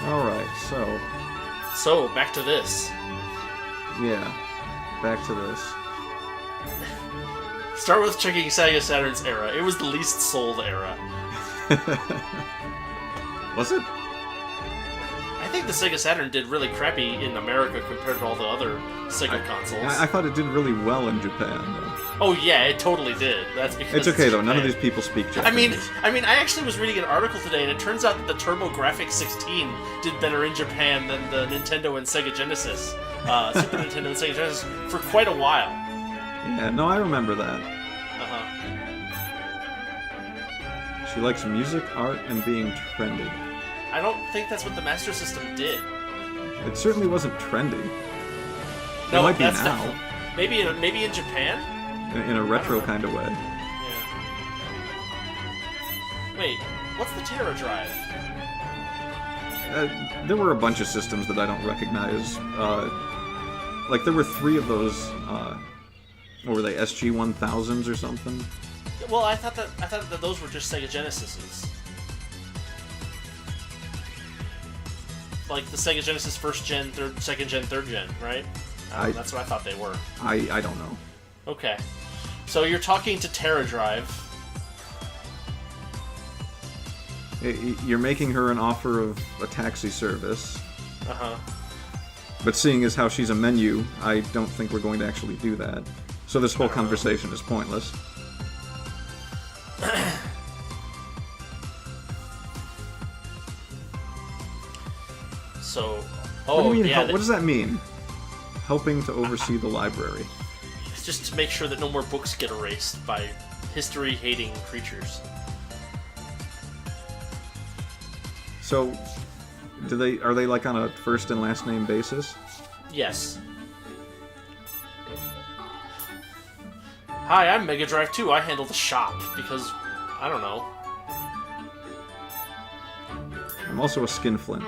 Alright, So, back to this. yeah, back to this. Start with checking Sega Saturn's era. It was the least sold era. Was it? I think the Sega Saturn did really crappy in America compared to all the other Sega consoles. I thought it did really well in Japan, though. Oh yeah, it totally did. That's because It's okay, though. None of Japan. these people speak I mean, Japanese. I actually was reading an article today, and it turns out that the TurboGrafx 16 did better in Japan than the Nintendo and Sega Genesis, Super Nintendo and Sega Genesis, for quite a while. Yeah, no, I remember that. Uh-huh. She likes music, art, and being trendy. I don't think that's what the Master System did. It certainly wasn't trendy. No, it might be that's now, not- maybe in Japan. in a retro kind of way. Yeah. Wait, what's the Terra Drive? There were a bunch of systems that I don't recognize. Like, there were 3 of those, what were they, SG-1000s or something? Well, I thought that those were just Sega Genesises. Like the Sega Genesis first gen, second gen, third gen, right? That's what I thought they were. I don't know. Okay. So you're talking to Terra Drive. You're making her an offer of a taxi service. Uh-huh. But seeing as how she's a menu, I don't think we're going to actually do that. So this whole conversation is pointless. So, What do you mean? yeah, What does that mean? Helping to oversee the library. it's just to make sure that no more books get erased by history-hating creatures. So, are they like on a first and last name basis? Yes. Hi, I'm Mega Drive 2. I handle the shop because I don't know. I'm also a skinflint.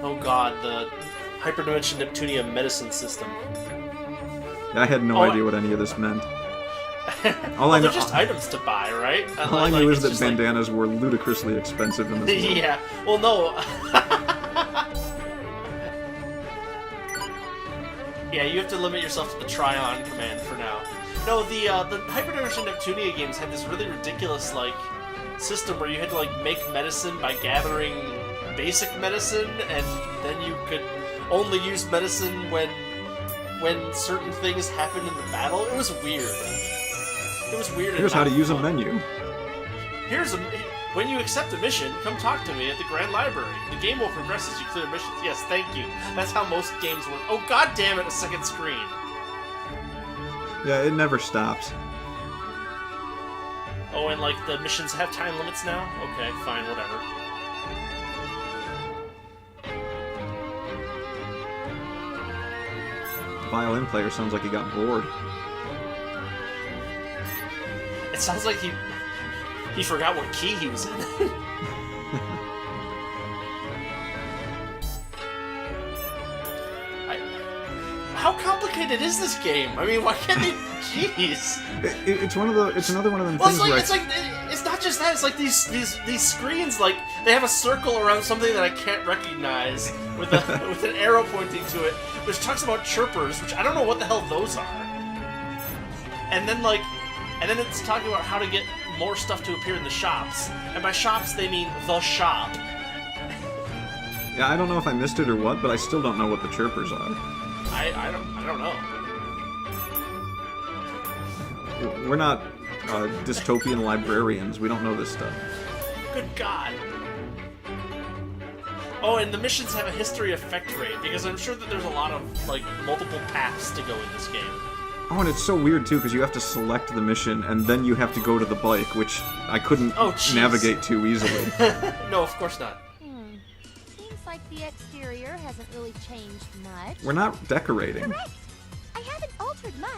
Oh god, the Hyperdimension Neptunia medicine system. I had no idea what any of this meant. All I know, They're just items to buy, right? all I knew is that bandanas were ludicrously expensive in this world. Yeah. Well, no. Yeah, you have to limit yourself to the try-on command for now. No, the Hyperdimension Neptunia games had this really ridiculous system where you had to make medicine by gathering basic medicine, and then you could only use medicine when certain things happened in the battle. It was weird. It was weird. Here's how to use a menu. When you accept a mission, come talk to me at the Grand Library. The game will progress as you clear missions. Yes, thank you. That's how most games work. Oh god damn it, a second screen. Yeah, it never stops. Oh, and the missions have time limits now? Okay, fine, whatever. The violin player sounds like he got bored. It sounds like he forgot what key he was in. How complicated is this game? I mean, why can't they? Jeez. It's another one of them Well, things where it's not just that. It's like these screens. They have a circle around something that I can't recognize with with an arrow pointing to it, which talks about chirpers, which I don't know what the hell those are. And then it's talking about how to get more stuff to appear in the shops, and by shops they mean the shop. Yeah, I don't know if I missed it or what, but I still don't know what the chirpers are. I don't know. We're not dystopian librarians. We don't know this stuff. Good God. Oh, and the missions have a history effect rate, because I'm sure that there's a lot of, multiple paths to go in this game. Oh, and it's so weird, too, because you have to select the mission, and then you have to go to the bike, which I couldn't navigate too easily. No, of course not. Seems like the exterior hasn't really changed much. We're not decorating. Correct. I haven't altered much.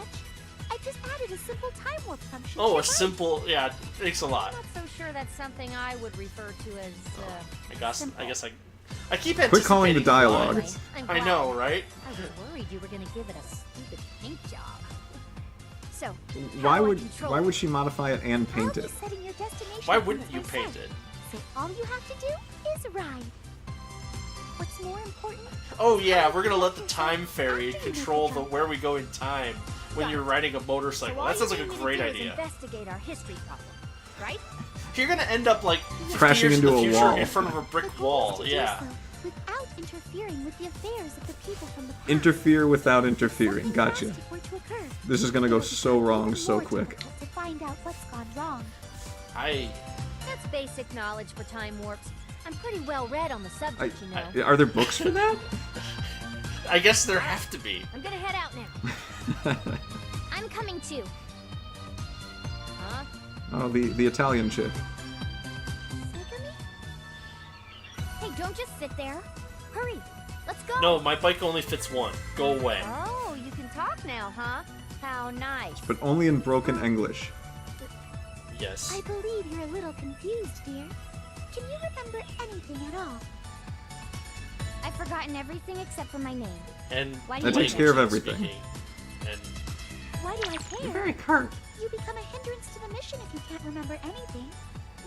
I just added a simple time warp function. Oh, a simple... Yeah, thanks a lot. I'm not so sure that's something I would refer to as, I guess I keep anticipating... Quit calling the dialogue. Anyway, I know, right? I was worried you were going to give it a stupid paint job. So, Why would she modify it and paint it? Why Why happens wouldn't you by paint sight. it? So all you have to do is ride. What's more important? Oh yeah, we're gonna let the time fairy control where we go in time when you're riding a motorcycle. That sounds like a great idea. Investigate our history problem, right? You're gonna end up like 50 Crashing years into in the a future wall. in front of a brick But we wall. need to do Yeah. so without interfering with the affairs of the people from the past. Interfere without interfering. Something Gotcha. drastic were to occur, This is gonna go it would so become wrong even so more quick. difficult to find out what's gone wrong. That's basic knowledge for time warps. I'm pretty well read on the subject, you know. Are there books for that? I guess there have to be. I'm gonna head out now. I'm coming too. Huh? Oh, the Italian chick. Segami? Hey, don't just sit there. Hurry, let's go. No, my bike only fits one. Go away. Oh, you can talk now, huh? How nice. But only in broken English. Yes. I believe you're a little confused, dear. Can you remember anything at all? I've forgotten everything except for my name. And Why do That you takes do care of language everything. speaking. And Why do I care? You're very curt. You become a hindrance to the mission if you can't remember anything.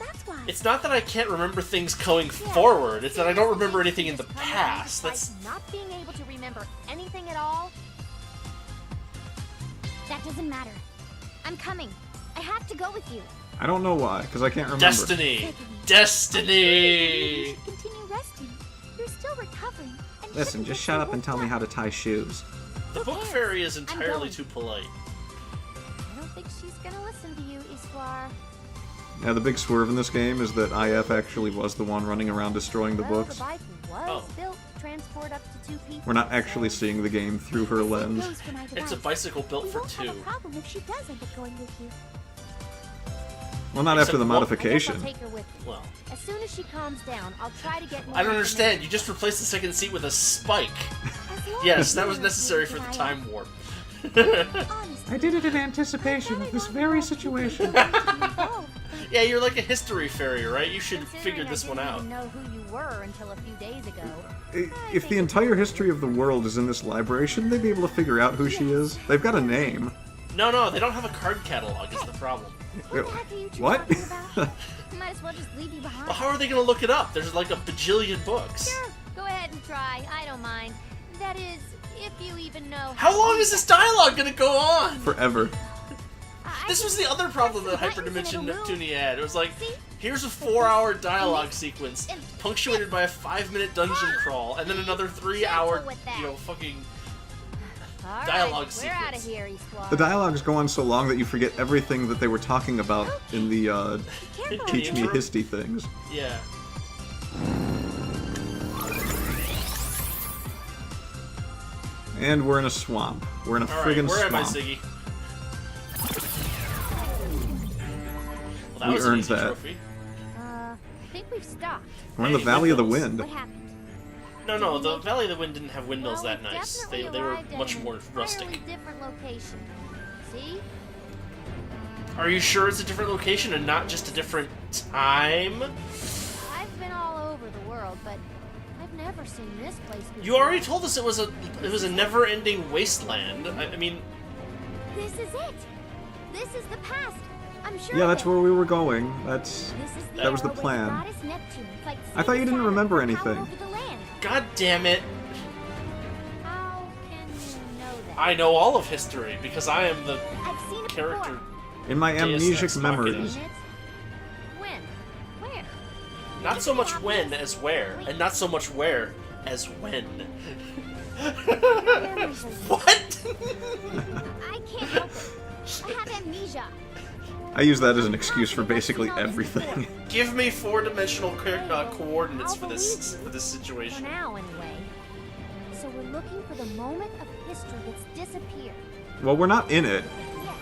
That's why. it's not that I can't remember things going Yeah, forward. It's that I don't seriously, remember anything in just the come around past. despite That's Not being able to remember anything at all? That doesn't matter. I'm coming. I have to go with you. I don't know why, because I can't remember. destiny. You Destiny. should continue resting. You're still recovering. And Listen, shouldn't just get shut so up and worked tell me up. how to tie shoes. The book cares? fairy is I'm entirely going. too polite. I don't think she's gonna listen to you, Iswar. Yeah, the big swerve in this game is that IF actually was the one running around destroying the Well, books. the bike was Oh. built to transport up to 2 people. We're not actually so- seeing the game through her Same lens. goes for my It's a device. bicycle built We for won't have a two. problem if she does end up going with you. Well, not Except after the what- I guess I'll modification. take her with me. Well, As soon as she calms down, I'll try to get more I don't understand. You information. just replaced the second seat with a spike. As long Yes, as that you're was okay necessary with for the it, time warp. Honestly, I did it in anticipation of this very situation. Yeah, you're like a history fairy, right? You should Considering figure this I one didn't out. even know who you were until a few days ago. If the entire history of the world is in this library, shouldn't they be able to figure out who she is? They've got a name. No, they don't have a card catalog is the problem. What the heck are you two What? talking about? Might as well just leave you behind. Well, how are they going to look it up? There's like a bajillion books. Sure, go ahead and try. I don't mind. That is, if you even know How long is this dialogue going to go on? Forever. This was the other problem that Hyperdimension Neptunia had. It was like, here's a 4-hour dialogue sequence punctuated by a 5-minute dungeon crawl, and then another 3-hour, fucking All right, dialogue we're out of sequence. here, Iswar. The dialogues go on so long that you forget everything that they were talking about in the Careful. Teach Me Intro? Histy things. Yeah. And we're in a swamp. We're in a Alright, friggin' where am I, swamp. Ziggy? Well, that We was an earned easy that. trophy. I think we've stopped. We're in the Hey, Valley of the windmills. Wind. What happened? No, the Valley of the Wind didn't have windmills Well, that we've nice. They definitely were arrived at much an more entirely rustic. different location. See? Are you sure it's a different location and not just a different time? I've been all over the world, but I've never seen this place before. You already told us it was a never-ending wasteland. I mean, This is it. This is the past. I'm sure. Yeah, of that's it. where we were going. That's This is that was the era when plan. Goddess Neptune fights I thought you Satan didn't Saturn remember for power anything. over the land. god damn it. How can you know that? I know all of history because I am the I've seen it character. before. In my Deus amnesic Ex Machina. memories. Minutes? When? Where? Not so much when as where, and not so much where as when. Memories are What? I can't help it. I have amnesia. I use that as an excuse for basically everything. Give me 4-dimensional coordinates I'll for this believe you. this For situation. now, anyway. So we're looking for the moment of history that's disappeared. Well, we're not in it. Yeah.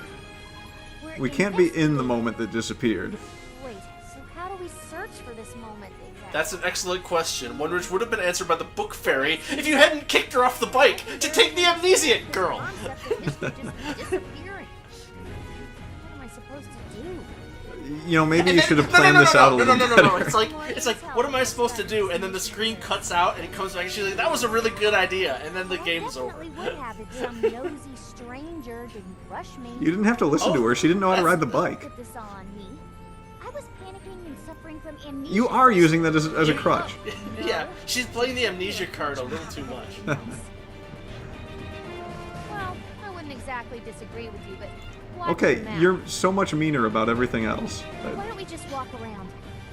We're We can't be in the investigating- moment that disappeared. Wait, so how do we search for this moment exactly? That's an excellent question, one which would have been answered by the book fairy if you hadn't kicked her off the bike to take the amnesiac girl. Concept of history just disappearing. What am I supposed to do? You know, maybe And you then- should have planned this out a little no. better. It's like, what am I supposed to do? And then the screen cuts out and it comes back and she's like, that was a really good idea. And then the I game's over. definitely would have if some nosy stranger didn't rush me. You didn't have to listen to her. She didn't know how to ride the bike. Put this on me. I was panicking and suffering from amnesia. You are using that as a crutch. Yeah, she's playing the amnesia card a little too much. Well, I wouldn't exactly disagree with you, but why Okay, does it matter? you're so much meaner about everything else. Why don't we just walk around?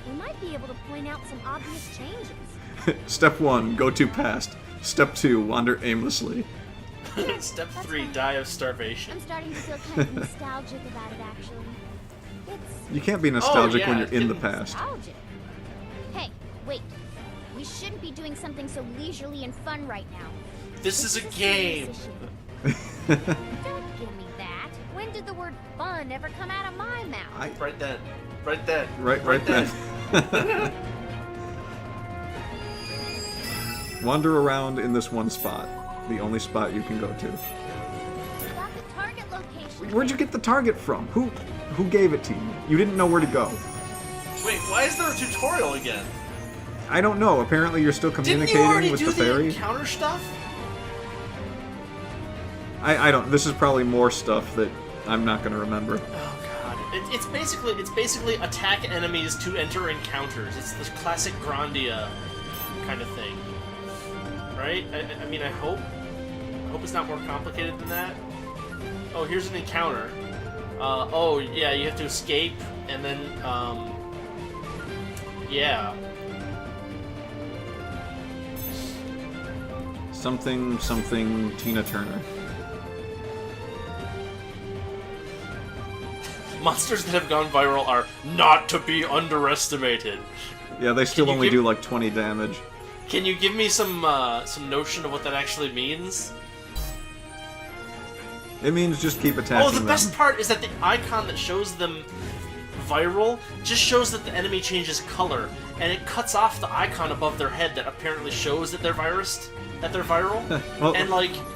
We might be able to point out some obvious changes. Step 1, go to past. Step 2, wander aimlessly. Step 3, die of starvation. I'm starting to feel kind of nostalgic about it, actually. It's You can't be nostalgic when yeah, you're in the it's past. nostalgic. Hey, wait. We shouldn't be doing something so leisurely and fun right now. This is a It's game. serious issue. Don't give me that. When did the word fun ever come out of my mouth? Right then. Right then. Right then. Wander around in this one spot. The only spot you can go to. We got the target location. Where'd you get the target from? Who gave it to you? You didn't know where to go. Wait, why is there a tutorial again? I don't know. Apparently you're still Didn't you communicating already with do the the fairy. encounter stuff? I don't. This is probably more stuff that I'm not going to remember. Oh god. It's basically attack enemies to enter encounters. It's the classic Grandia kind of thing. Right? I mean, I hope it's not more complicated than that. Oh, here's an encounter. Oh, yeah, you have to escape, and then, yeah. Something Tina Turner. Monsters that have gone viral are not to be underestimated. Yeah, they still you only give- do like 20 damage. Can you give me some notion of what that actually means? It means just keep attacking Oh, the them. best part is that the icon that shows them viral just shows that the enemy changes color, and it cuts off the icon above their head that apparently shows that they're viral. Well- And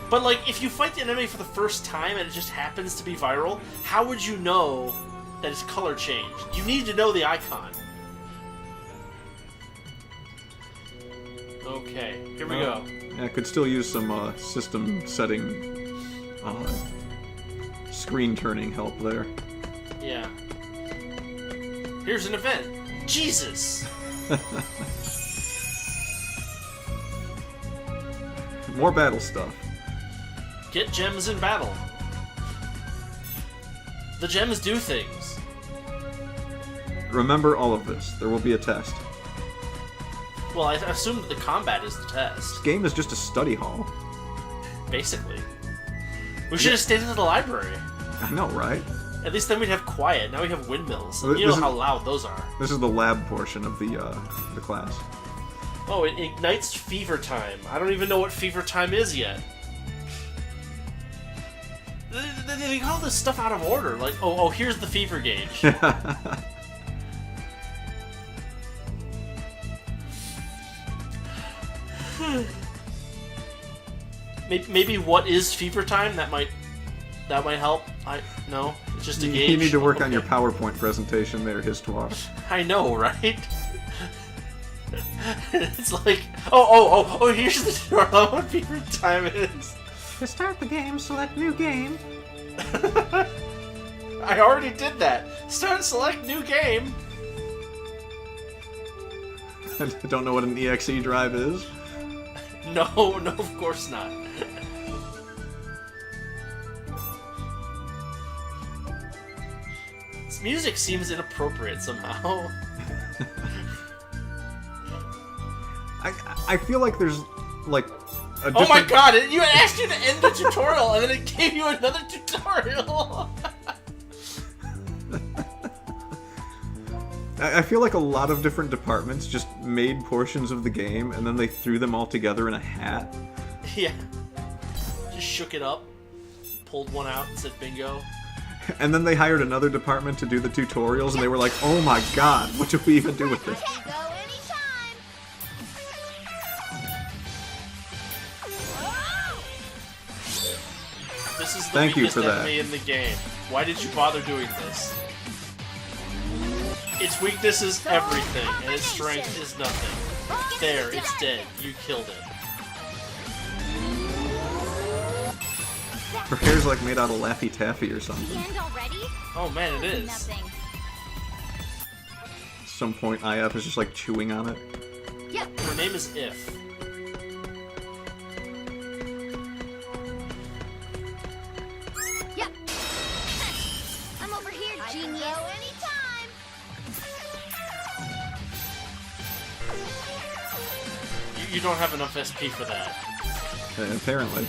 but if you fight the enemy for the first time and it just happens to be viral, how would you know that its color changed? You need to know the icon. Okay, here we go. Yeah, I could still use some system setting, screen turning help there. Yeah. Here's an event. Jesus! More battle stuff. Get gems in battle. The gems do things. Remember all of this. There will be a test. Well, I assume that the combat is the test, This game is just a study hall. basically. We should have stayed in the library. I know, right? At least then we'd have quiet. Now we have windmills. Well, You know this how is- loud those are. This is the lab portion of the class. Oh, it ignites fever time. I don't even know what fever time is yet. They got all this stuff out of order. Like, oh, here's the fever gauge. Maybe what is fever time? That might help. No, it's just a gauge. You need to work on your Okay. PowerPoint presentation there, Histoire. I know, right? It's like, oh, here's the tutorial on what fever time is. To start the game, select new game. I already did that. Start select new game. I don't know what an EXE drive is. No, of course not. This music seems inappropriate somehow. I feel like there's like a Oh my different- god, you asked you to end the tutorial and then it gave you another tutorial. I feel like a lot of different departments just made portions of the game and then they threw them all together in a hat. Yeah. Just shook it up, pulled one out and said bingo. And then they hired another department to do the tutorials and they were like, oh my god, what do we even do with this? Go anytime. This is the Thank you weakest for that. enemy in the game. Why did you bother doing this? Its weakness is everything, and its strength is nothing. There, it's dead. You killed it. Her hair's like made out of Laffy Taffy or The something. end already? Oh man, it is. Nothing. some point IF is just like chewing on it. Yep. Her name is If. Yep. I'm over here, genius. Anytime. You don't have enough SP for that. Apparently.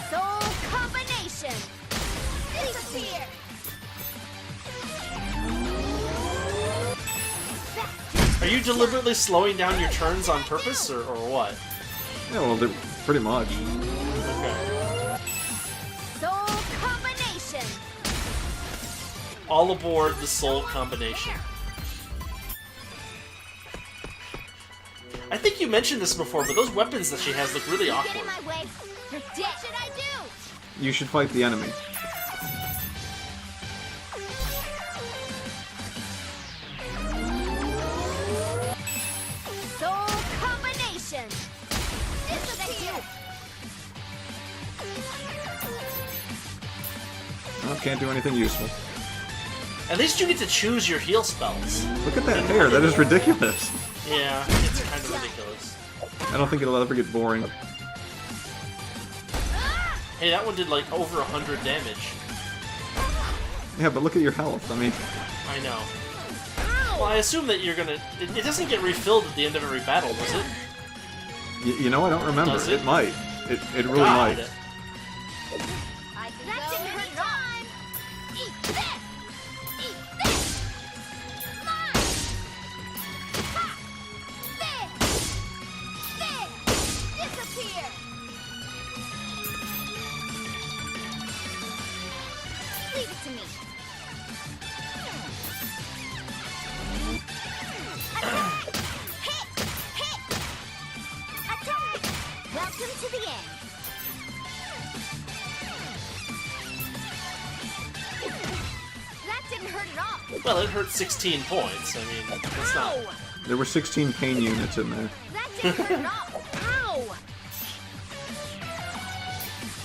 Soul combination. Disappear. Are you deliberately slowing down your turns on purpose, or what? Yeah, well, pretty much. Okay. Soul combination. All aboard the soul combination. I think you mentioned this before, but those weapons that she has look really Get in awkward. my way. You're dead. What should I do? You should fight the enemy. Soul combination. Disappear. Oh, can't do anything useful. At least you get to choose your heal spells. Look at that hair, that is ridiculous. Yeah, it's kind of ridiculous. I don't think it'll ever get boring. Hey, that one did like over 100 damage. Yeah, but look at your health, I mean... I know. Well, I assume that you're gonna... It doesn't get refilled at the end of every battle, does it? You know, I don't remember. Does it? It might. It really God. might. I can that didn't hurt at all. Eat this. Eat this. Mine. Ha. This. Disappear. Leave it to me. Attack. Hit. Attack. Welcome to the end. That didn't hurt at all. Well, it hurt 16 points. I mean, it's not... Ow! There were 16 pain units in there. That didn't hurt at all. Ow!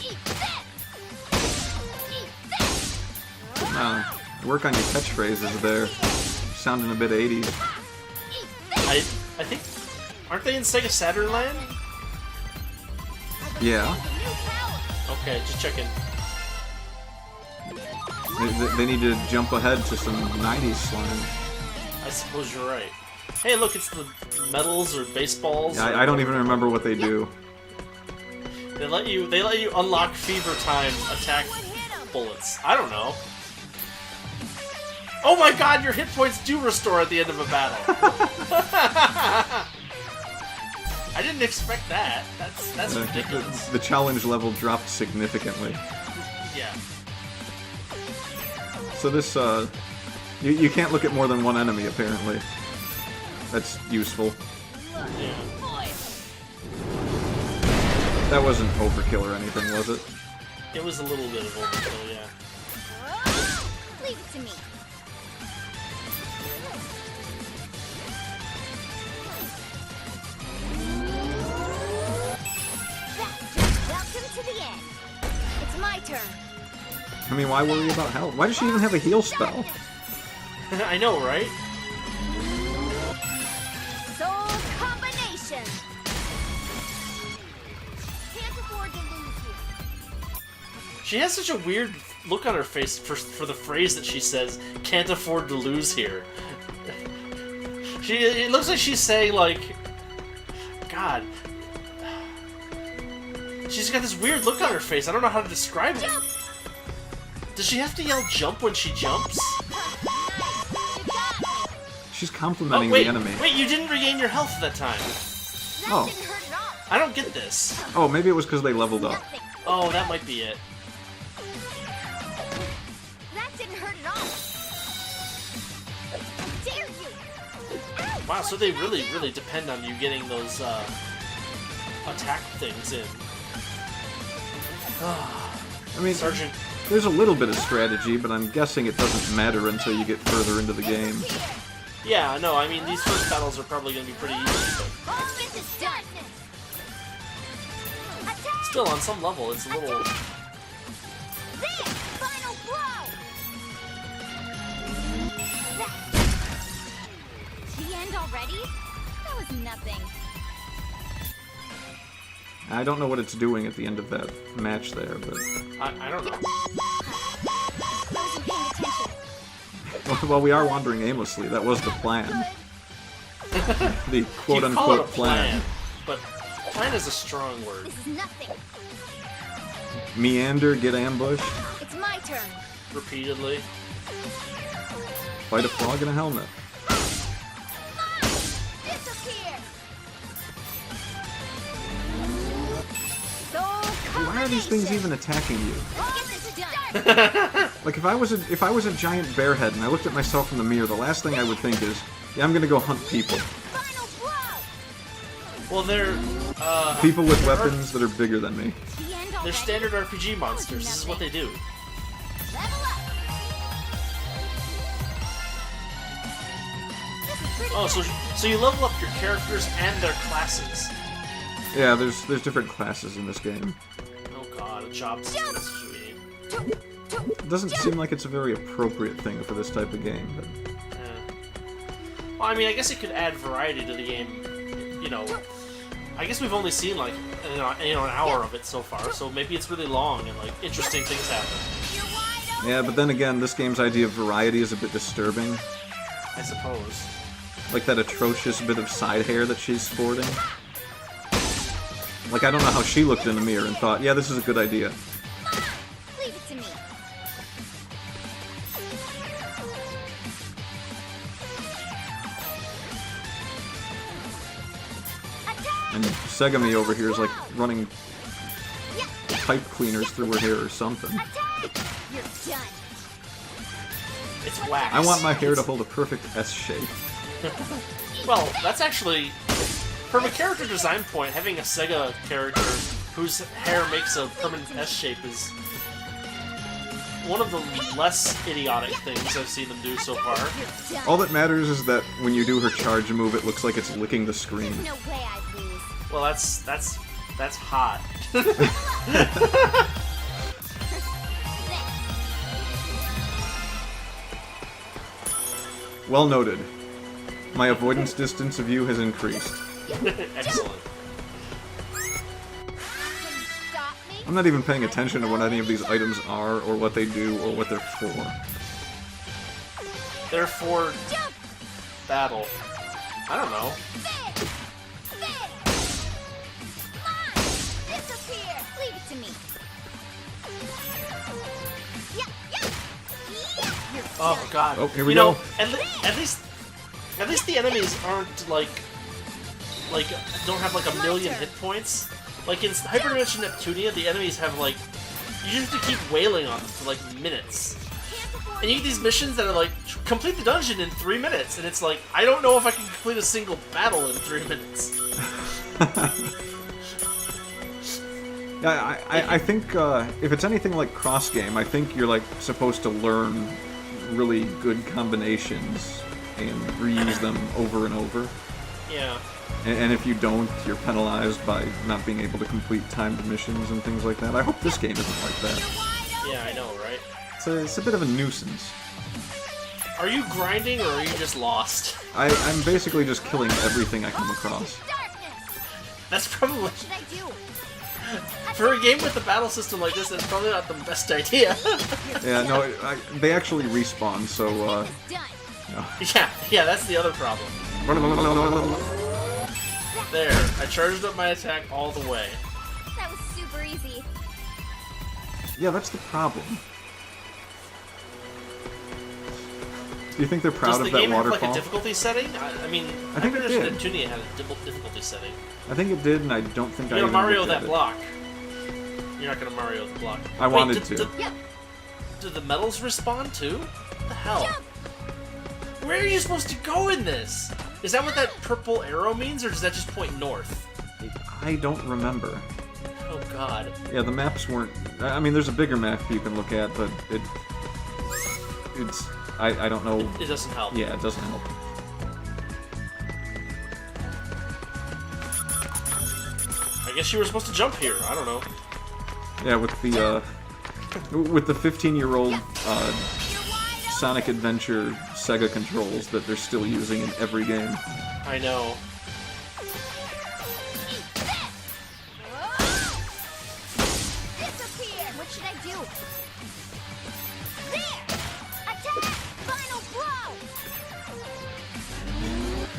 Eat this! Eat this! Work on your catchphrases there. Sounding a bit 80s. Eat this! I think... Aren't they in Sega Saturn Land? Yeah. New power! Okay, just checking. They need to jump ahead to some 90s slime. I suppose you're right. Hey, look, it's the medals or baseballs. Yeah, or I don't even whatever. remember what they do. They let you unlock Fever Time attack bullets. I don't know. Oh my god, your hit points do restore at the end of a battle. I didn't expect that. That's ridiculous. The challenge level dropped significantly. Yeah. So this, you can't look at more than one enemy, apparently. That's useful. Yeah. That wasn't overkill or anything, was it? It was a little bit of overkill, yeah. Leave it to me. Welcome to the end. It's my turn. I mean, why worry about health? Why does she even have a heal spell? I know, right? Soul combination. Can't afford to lose here. She has such a weird look on her face for the phrase that she says, "Can't afford to lose here." It looks like she's saying, like, God. She's got this weird look on her face. I don't know how to describe it. Jump. Does she have to yell jump when she jumps? She's Oh, complimenting wait, the enemy. wait, you didn't regain your health that time. That Oh. didn't hurt at all. I don't get this. Oh, maybe it was because they leveled up. Nothing. Oh, that might be it. That didn't hurt at all. How dare you? Ow, Wow, so they really depend on you getting those attack things in. I mean, Sergeant, there's a little bit of strategy, but I'm guessing it doesn't matter until you get further into the game. yeah, no, I mean, these first battles are probably going to be pretty easy, but Let's get this done. Attack. still, on some level, it's a little... This final blow. It's nothing. I don't know what it's doing at the end of that match there, but I don't know. I wasn't paying attention. well, we are wandering aimlessly. That was the plan. The You call it a quote-unquote plan. but plan is a strong word. This is nothing. Meander, get ambushed, It's my turn. Repeatedly. fight a frog in a helmet. Disappear. So Why are these things even attacking you? Let's get this done. Like if I was a giant bearhead and I looked at myself in the mirror, the last thing I would think is, yeah, I'm gonna go hunt people. Final blow. Well, they're People with weapons that are bigger than me. The end they're already. standard RPG monsters. This is what they do. Level up. This is pretty Oh, good. so you level up your characters and their classes. Yeah, there's different classes in this game. Oh god, a job system. That's what we need. It doesn't seem like it's a very appropriate thing for this type of game, but Yeah. Well, I mean, I guess it could add variety to the game. You know, I guess we've only seen like an hour of it so far, so maybe it's really long and like interesting things happen. You're wide open. yeah, but then again, this game's idea of variety is a bit disturbing. I suppose. Like that atrocious bit of side hair that she's sporting. Like, I don't know how she looked in the mirror and thought, yeah, this is a good idea. Leave it to me. Attack. And Segami over here is like running Yeah. pipe cleaners through her hair or something. Attack. You're done. It's wax. I want my hair to hold a perfect S shape. Well, that's actually, from a character design point, having a Sega character whose hair makes a permanent S shape is one of the less idiotic things I've seen them do so far. You're done. All that matters is that when you do her charge move, it looks like it's licking the screen. There's no way I'd lose. Well, that's hot. Well noted. My avoidance distance of you has increased. Excellent. Can you stop me? I'm not even paying attention to what any of these items are, or what they do, or what they're for. Therefore, Jump. battle. I don't know. Fit. Fit. Come on. Disappear. Leave it to me. Yeah. Yeah. Yeah. You're Oh done. god. Oh, here we you know, go. at least the enemies aren't like don't have like a million hit points. Like in Hyperdimension Neptunia, the enemies have like you just have to keep wailing on them for like minutes. Can't afford And you get these missions that are like complete the dungeon in 3 minutes, and it's like I don't know if I can complete a single battle in 3 minutes. Yeah, I think if it's anything like cross game, I think you're like supposed to learn really good combinations and reuse them over and over. Yeah. And if you don't, you're penalized by not being able to complete timed missions and things like that. I hope this game isn't like that. Yeah, I know, right? It's a bit of a nuisance. Are you grinding or are you just lost? I'm basically just killing everything I come across. darkness. That's probably What should I do? for a game with a battle system like this. That's probably not the best idea. Yeah, no, they actually respawn, so, Done. yeah, that's the other problem. There, I charged up my attack all the way. That was super easy. Yeah, that's the problem. Do you think they're proud Does the of that game have waterfall? like a difficulty setting? I mean, I think it Hyperdimension did. Neptunia had a difficulty setting. I think it did, and I don't think I You're even gonna Mario looked at that it. block. You're not gonna Mario the block. I Wait, wanted did, to. Yep. Did the medals respawn too? What the hell? Jump. Where are you supposed to go in this? Is that what that purple arrow means, or does that just point north? I don't remember. Oh god. Yeah, the maps weren't... I mean, there's a bigger map you can look at, but it's... I don't know... It doesn't help. Yeah, it doesn't help. I guess you were supposed to jump here. I don't know. Yeah, with the 15-year-old You're wide open. Sonic Adventure Sega controls that they're still using in every game. I know.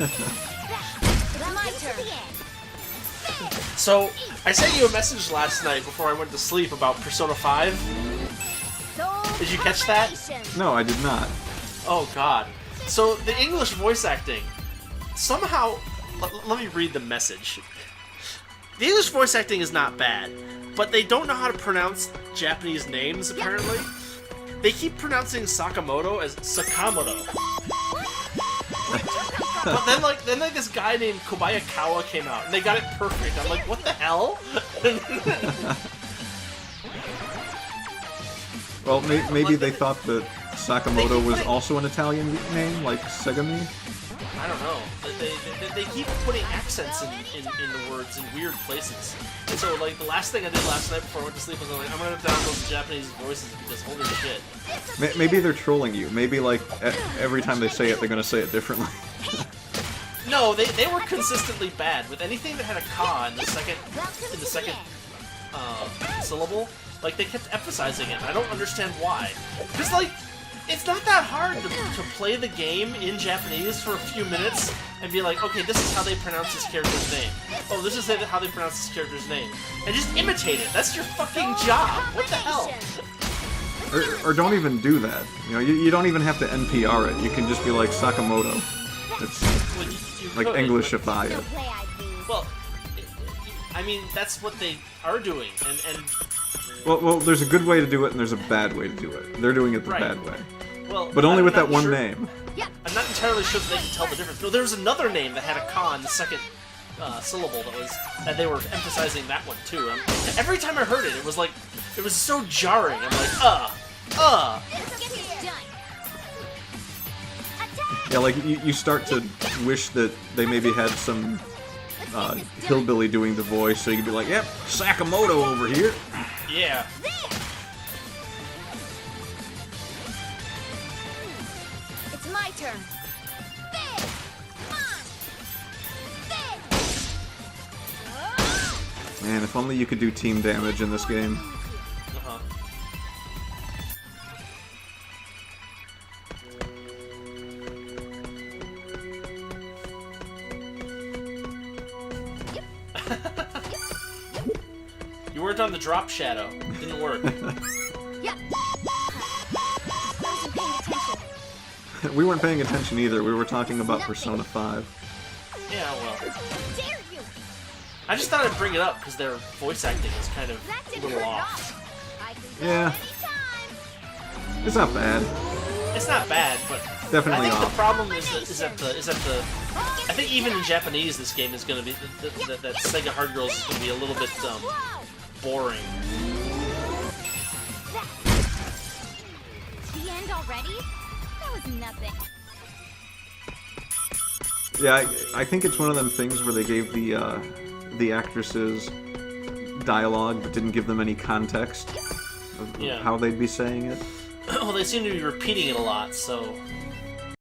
It's my turn. So, I sent you a message last night before I went to sleep about Persona 5. Did you catch that? No, I did not. Oh god. So, the English voice acting, somehow... Let me read the message. The English voice acting is not bad, but they don't know how to pronounce Japanese names, apparently. They keep pronouncing Sakamoto as Sakamoto. But then this guy named Kobayakawa came out, and they got it perfect. I'm like, what the hell? Well, maybe they thought that Sakamoto was also an Italian name, like Segami? I don't know. They keep putting accents in the words in weird places. And so, like, the last thing I did last night before I went to sleep was I'm like, I'm gonna download the Japanese voices because holy shit. Maybe they're trolling you. Maybe, like, every time they say it, they're gonna say it differently. No, they were consistently bad. With anything that had a ka in the second syllable, like, they kept emphasizing it. I don't understand why. Because, like, it's not that hard to play the game in Japanese for a few minutes and be like, okay, this is how they pronounce this character's name. Oh, this is how they pronounce this character's name. And just imitate it. That's your fucking job. What the hell? Or don't even do that. You know, you don't even have to NPR it. You can just be like Sakamoto. It's Well, you like could, Englishify it. Well, I mean, that's what they are doing. And Well, there's a good way to do it and there's a bad way to do it. They're doing it the Right. bad way. well, But only I'm with not that one sure- name. I'm not entirely sure that they can tell the difference. No, there was another name that had a ka in the second syllable that they were emphasizing that one too. Every time I heard it, it was so jarring. I'm like, Yeah, like, you start to wish that they maybe had some hillbilly doing the voice, so you could be like, yep, Sakamoto over here. yeah. It's my turn. Man, if only you could do team damage in this game. Uh-huh. You worked on the drop shadow. Didn't work. Yeah. Wasn't paying attention. We weren't paying attention either. We were talking about Persona 5. Yeah, well. Dare you? I just thought I'd bring it up because their voice acting is kind of That a didn't little hurt at off. all. I can go Yeah. anytime. It's not bad. It's not bad, but Definitely I think off. the problem is that the I think even in Japanese this game is going to be that Sega Hard Girls is going to be a little bit boring. The end already? That was nothing. Yeah, I think it's one of them things where they gave the actresses dialogue but didn't give them any context of Yeah. how they'd be saying it. Well, they seem to be repeating it a lot, so